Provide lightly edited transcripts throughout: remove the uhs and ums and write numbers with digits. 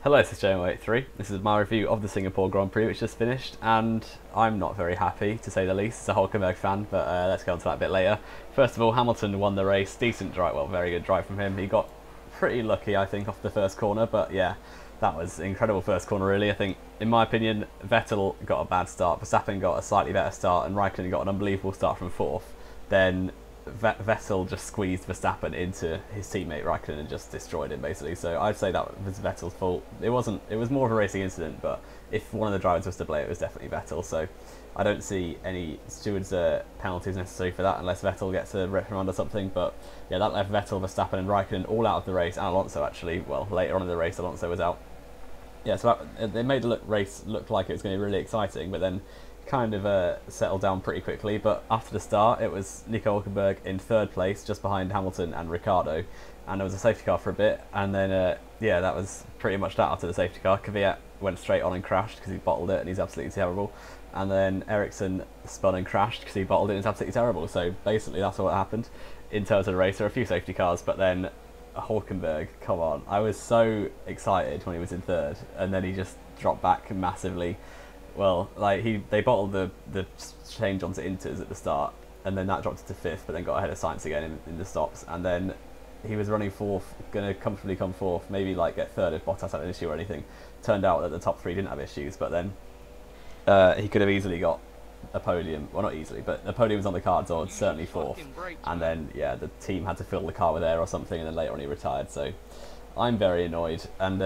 Hello, this is JM83. This is my review of the Singapore Grand Prix, which just finished, and I'm not very happy, to say the least, as a Hulkenberg fan, but let's go on to that a bit later. First of all, Hamilton won the race. Decent drive, well, very good drive from him. He got pretty lucky, I think, off the first corner, but yeah, that was an incredible first corner, really. I think, in my opinion, Vettel got a bad start, Verstappen got a slightly better start, and Raikkonen got an unbelievable start from fourth. Then Vettel just squeezed Verstappen into his teammate Raikkonen and just destroyed him, basically. So I'd say that was Vettel's fault. It wasn't. It was more of a racing incident, but if one of the drivers was to blame, it was definitely Vettel. So I don't see any stewards' penalties necessary for that unless Vettel gets a reprimand or something. But yeah, that left Vettel, Verstappen, and Raikkonen all out of the race, and Alonso actually. Well, later on in the race, Alonso was out. Yeah, so they made the race look like it was going to be really exciting, but then kind of settled down pretty quickly. But after the start, it was Nico Hulkenberg in third place, just behind Hamilton and Ricciardo, and there was a safety car for a bit, and then yeah, that was pretty much that after the safety car. Kvyat went straight on and crashed because he bottled it, and he's absolutely terrible. And then Ericsson spun and crashed because he bottled it, and it's absolutely terrible. So basically, that's all that happened in terms of the race. There were a few safety cars, but then Hulkenberg, come on, I was so excited when he was in third, and then he just dropped back massively. Well, like they bottled the change onto Inters at the start, and then that dropped to fifth, but then got ahead of Sainz again in the stops, and then he was running fourth, going to comfortably come fourth, maybe like get third if Bottas had an issue or anything. Turned out that the top three didn't have issues, but then he could have easily got a podium. Well, not easily, but the podium was on the cards, or certainly fourth. And then yeah, the team had to fill the car with air or something, and then later on he retired. So I'm very annoyed. And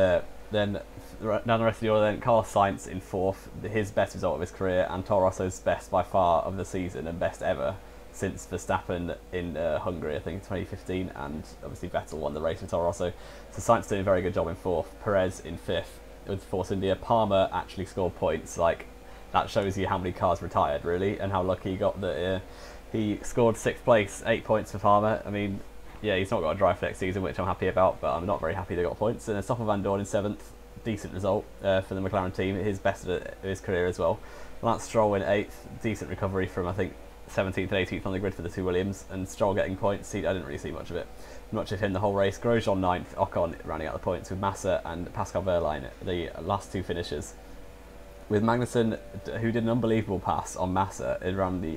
then down the rest of the order, then Carlos Sainz in fourth, his best result of his career, and Toro Rosso's best by far of the season, and best ever since Verstappen in Hungary, I think, 2015, and obviously Vettel won the race with Toro Rosso. So Sainz doing a very good job in fourth, Perez in fifth with Force India. Palmer actually scored points. Like, that shows you how many cars retired, really, and how lucky he got that he scored sixth place, 8 points for Palmer. I mean, yeah, he's not got a drive for next season, which I'm happy about, but I'm not very happy they got points. And then Stoffel Van Dorn in seventh, decent result for the McLaren team, his best of his career as well. Lance Stroll in eighth, decent recovery from, I think, 17th and 18th on the grid for the two Williams, and Stroll getting points. I didn't really see much of him the whole race. Grosjean ninth, Ocon running out the points with Massa and Pascal Wehrlein, the last two finishers. With Magnussen, who did an unbelievable pass on Massa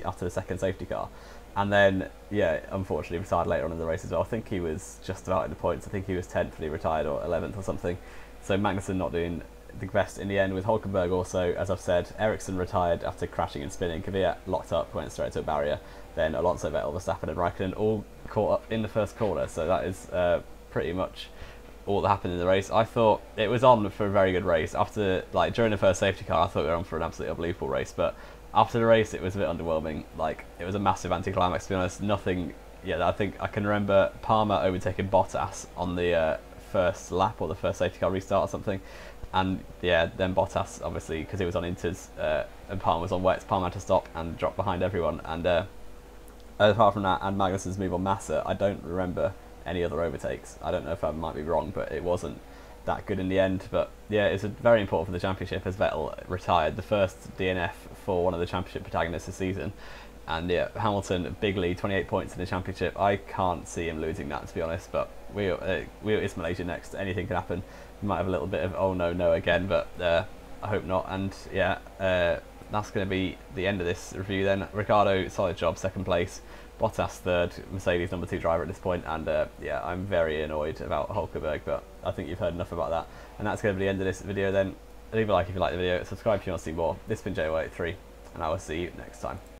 after the second safety car. And then, yeah, unfortunately retired later on in the race as well. I think he was just about in the points. I think he was 10th and he retired, or 11th or something. So Magnussen not doing the best in the end. With Hulkenberg also, as I've said, Ericsson retired after crashing and spinning. Kvyat locked up, went straight to a barrier. Then Alonso, Vettel, Verstappen and Raikkonen all caught up in the first corner. So that is pretty much all that happened in the race. I thought it was on for a very good race. After, like, during the first safety car, I thought we were on for an absolutely unbelievable race. But after the race, it was a bit underwhelming. Like, it was a massive anticlimax, to be honest. Nothing. Yeah, I think I can remember Palmer overtaking Bottas on the first lap, or the first safety car restart or something. And yeah, then Bottas, obviously, because he was on Inters and Palmer was on wets, Palmer had to stop and drop behind everyone. And apart from that, and Magnussen's move on Massa, I don't remember any other overtakes. I don't know if I might be wrong, but it wasn't that good in the end. But yeah, it's very important for the championship, as Vettel retired, the first DNF for one of the championship protagonists this season. And yeah, Hamilton, big lead, 28 points in the championship. I can't see him losing that, to be honest, but it's Malaysia next. Anything can happen. We might have a little bit of oh no again, but I hope not. And yeah, that's going to be the end of this review then. Ricciardo, solid job, second place. Bottas third, Mercedes number 2 driver at this point, and yeah, I'm very annoyed about Hulkenberg, but I think you've heard enough about that. And that's going to be the end of this video then. Leave a like if you like the video, subscribe if you want to see more. This has been JO83, and I will see you next time.